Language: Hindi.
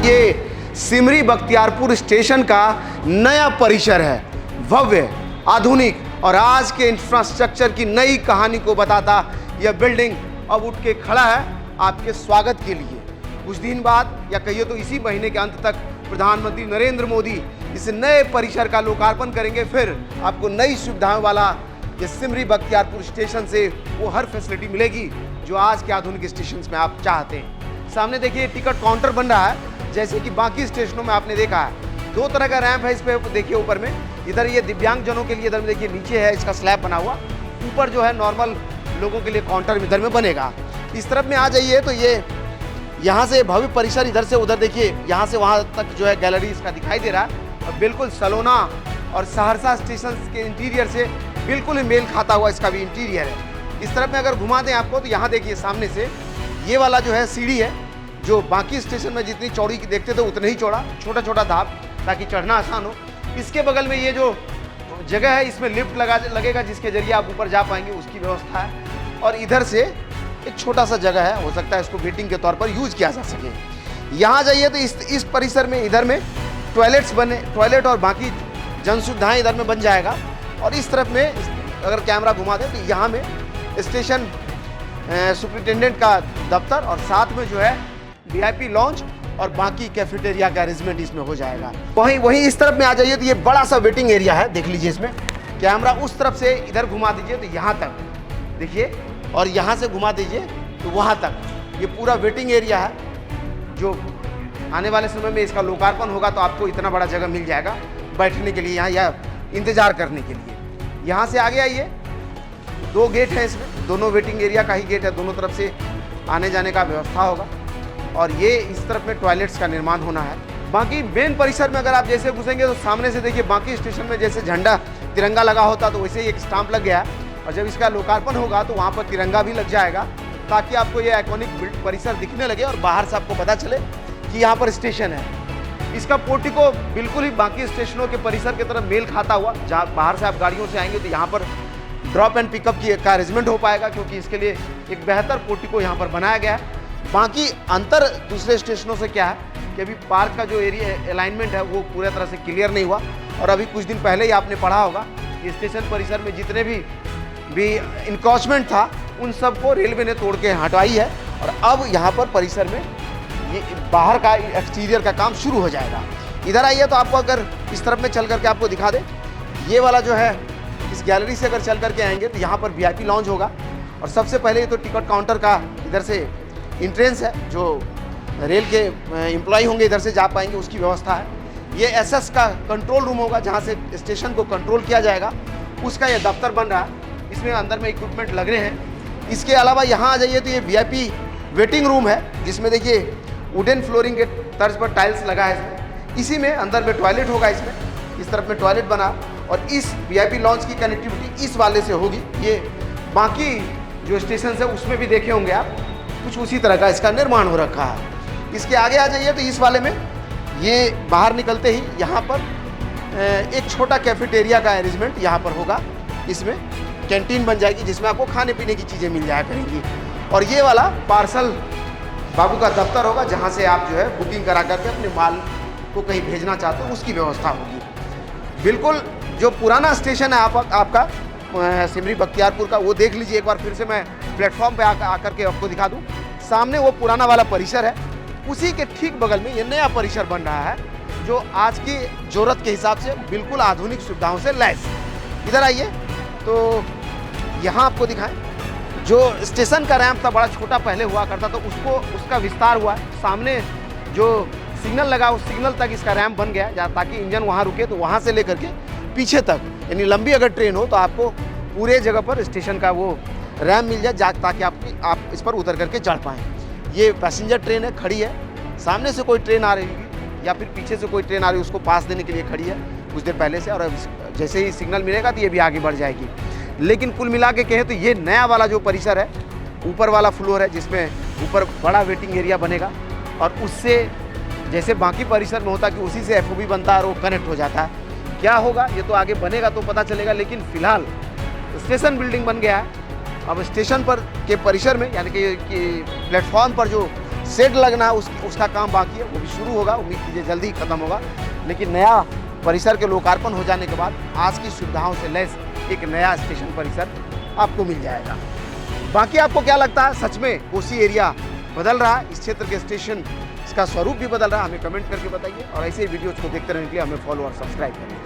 ये सिमरी बख्तियारपुर स्टेशन का नया परिसर है। भव्य, आधुनिक और आज के इंफ्रास्ट्रक्चर की नई कहानी को बताता यह बिल्डिंग अब उठ के खड़ा है आपके स्वागत के लिए। कुछ दिन बाद या कहिए तो इसी महीने के अंत तक प्रधानमंत्री नरेंद्र मोदी इस नए परिसर का लोकार्पण करेंगे। फिर आपको नई सुविधाओं वाला ये सिमरी बख्तियारपुर स्टेशन से वो हर फैसिलिटी मिलेगी जो आज के आधुनिक स्टेशन में आप चाहते हैं। सामने देखिए टिकट काउंटर बन रहा है, जैसे कि बाकी स्टेशनों में आपने देखा है। दो तरह का रैंप है इस पे, देखिए ऊपर में, इधर ये दिव्यांगजनों के लिए, इधर में देखिए नीचे है इसका स्लैब बना हुआ, ऊपर जो है नॉर्मल लोगों के लिए काउंटर इधर में बनेगा। इस तरफ में आ जाइए तो ये यहाँ से भव्य परिसर, इधर से उधर देखिए, यहाँ से वहाँ तक जो है गैलरी इसका दिखाई दे रहा है और बिल्कुल सलोना और सहरसा स्टेशन के इंटीरियर से बिल्कुल ही मेल खाता हुआ इसका भी इंटीरियर है। इस तरफ में अगर घुमा दें आपको तो यहाँ देखिए सामने से ये वाला जो है सीढ़ी है, जो बाकी स्टेशन में जितनी चौड़ी देखते थे उतना ही चौड़ा, छोटा छोटा धाप, ताकि चढ़ना आसान हो। इसके बगल में ये जो जगह है इसमें लिफ्ट लगेगा जिसके जरिए आप ऊपर जा पाएंगे, उसकी व्यवस्था है। और इधर से एक छोटा सा जगह है, हो सकता है इसको वेटिंग के तौर पर यूज किया जा सके। यहाँ जाइए तो इस परिसर में इधर में टॉयलेट्स बने, टॉयलेट और बाकी जन सुविधाएँ इधर में बन जाएगा। और इस तरफ में अगर कैमरा घुमा दें तो यहाँ में स्टेशन सुपरिटेंडेंट का दफ्तर और साथ में जो है VIP लॉन्च और बाकी कैफेटेरिया का अरेंजमेंट इसमें हो जाएगा। वहीं इस तरफ में आ जाइए तो ये बड़ा सा वेटिंग एरिया है, देख लीजिए। इसमें कैमरा उस तरफ से इधर घुमा दीजिए तो यहाँ तक देखिए, और यहाँ से घुमा दीजिए तो वहाँ तक ये पूरा वेटिंग एरिया है। जो आने वाले समय में इसका लोकार्पण होगा तो आपको इतना बड़ा जगह मिल जाएगा बैठने के लिए, यहाँ या इंतजार करने के लिए। यहाँ से आगे आइए, दो गेट हैं इसमें, दोनों वेटिंग एरिया का ही गेट है, दोनों तरफ से आने जाने का व्यवस्था होगा। और ये इस तरफ में टॉयलेट्स का निर्माण होना है। बाकी मेन परिसर में अगर आप जैसे घुसेंगे तो सामने से देखिए, बाकी स्टेशन में जैसे झंडा तिरंगा लगा होता तो वैसे ही एक स्टाम्प लग गया है। और जब इसका लोकार्पण होगा तो वहाँ पर तिरंगा भी लग जाएगा, ताकि आपको ये आइकॉनिक परिसर दिखने लगे और बाहर से आपको पता चले कि यहाँ पर स्टेशन है। इसका पोर्टिको बिल्कुल ही बाकी स्टेशनों के परिसर की तरफ मेल खाता हुआ, जहाँ बाहर से आप गाड़ियों से आएंगे तो यहाँ पर ड्रॉप एंड पिकअप का अरेंजमेंट हो पाएगा, क्योंकि इसके लिए एक बेहतर पोर्टिको यहाँ पर बनाया गया है। बाकी अंतर दूसरे स्टेशनों से क्या है कि अभी पार्क का जो एरिया अलाइनमेंट है वो पूरी तरह से क्लियर नहीं हुआ। और अभी कुछ दिन पहले ही आपने पढ़ा होगा कि स्टेशन परिसर में जितने भी इंक्रोचमेंट था उन सबको रेलवे ने तोड़ के हटाई है। और अब यहाँ पर परिसर में ये बाहर का एक्सटीरियर का काम शुरू हो जाएगा। इधर आइए तो आपको अगर इस तरफ में चल करके आपको दिखा दे, ये वाला जो है इस गैलरी से अगर चल करके आएंगे तो यहाँ पर VIP लॉन्च होगा। और सबसे पहले तो टिकट काउंटर का इधर से इंट्रेंस है, जो रेल के एम्प्लॉय होंगे इधर से जा पाएंगे, उसकी व्यवस्था है। ये SS का कंट्रोल रूम होगा जहाँ से स्टेशन को कंट्रोल किया जाएगा, उसका ये दफ्तर बन रहा है। इसमें अंदर में इक्विपमेंट लग रहे हैं। इसके अलावा यहाँ आ जाइए तो ये VIP वेटिंग रूम है, जिसमें देखिए वुडन फ्लोरिंग के तर्ज पर टाइल्स लगा है इसमें। इसी में अंदर में टॉयलेट होगा, इसमें इस तरफ में टॉयलेट बना। और इस VIP लॉन्च की कनेक्टिविटी इस वाले से होगी। ये बाकी जो स्टेशन है उसमें भी देखे होंगे आप, कुछ उसी तरह का इसका निर्माण हो रखा है। इसके आगे आ जाइए तो इस वाले में ये बाहर निकलते ही यहाँ पर एक छोटा कैफेटेरिया का अरेंजमेंट यहाँ पर होगा। इसमें कैंटीन बन जाएगी जिसमें आपको खाने पीने की चीज़ें मिल जाया करेंगी। और ये वाला पार्सल बाबू का दफ्तर होगा, जहाँ से आप जो है बुकिंग करा करके अपने माल को कहीं भेजना चाहते हो उसकी व्यवस्था होगी। बिल्कुल जो पुराना स्टेशन है आपका सिमरी बख्तियारपुर का, वो देख लीजिए एक बार फिर से। मैं प्लेटफॉर्म पे आकर के आपको दिखा दूं, सामने वो पुराना वाला परिसर है, उसी के ठीक बगल में ये नया परिसर बन रहा है, जो आज की ज़रूरत के हिसाब से बिल्कुल आधुनिक सुविधाओं से लैस। इधर आइए तो यहाँ आपको दिखाएं, जो स्टेशन का रैंप था बड़ा छोटा पहले हुआ करता, तो उसका विस्तार हुआ है। सामने जो सिग्नल लगा उस सिग्नल तक इसका रैंप बन गया, ताकि इंजन वहाँ रुके तो वहाँ से लेकर के पीछे तक, यानी लंबी अगर ट्रेन हो तो आपको पूरे जगह पर स्टेशन का वो रैंप मिल जाए, ताकि आप इस पर उतर करके चढ़ पाएँ। ये पैसेंजर ट्रेन है, खड़ी है। सामने से कोई ट्रेन आ रही है या फिर पीछे से कोई ट्रेन आ रही है, उसको पास देने के लिए खड़ी है कुछ देर पहले से। और जैसे ही सिग्नल मिलेगा तो ये भी आगे बढ़ जाएगी। लेकिन कुल मिला के कहें तो ये नया वाला जो परिसर है, ऊपर वाला फ्लोर है, जिसमें ऊपर बड़ा वेटिंग एरिया बनेगा। और उससे जैसे बाकी परिसर में होता कि उसी से FOB बनता है और वो कनेक्ट हो जाता है। क्या होगा ये तो आगे बनेगा तो पता चलेगा, लेकिन फिलहाल स्टेशन बिल्डिंग बन गया है। अब स्टेशन पर के परिसर में, यानी कि प्लेटफॉर्म पर जो शेड लगना उसका काम बाकी है, वो भी शुरू होगा, उम्मीद कीजिए जल्दी ही खत्म होगा। लेकिन नया परिसर के लोकार्पण हो जाने के बाद आज की सुविधाओं से लैस एक नया स्टेशन परिसर आपको मिल जाएगा। बाकी आपको क्या लगता है, सच में कोसी एरिया बदल रहा है, इस क्षेत्र के स्टेशन इसका स्वरूप भी बदल रहा है? हमें कमेंट करके बताइए और ऐसे ही वीडियोज़ को देखते रहने के लिए हमें फॉलो और सब्सक्राइब करें।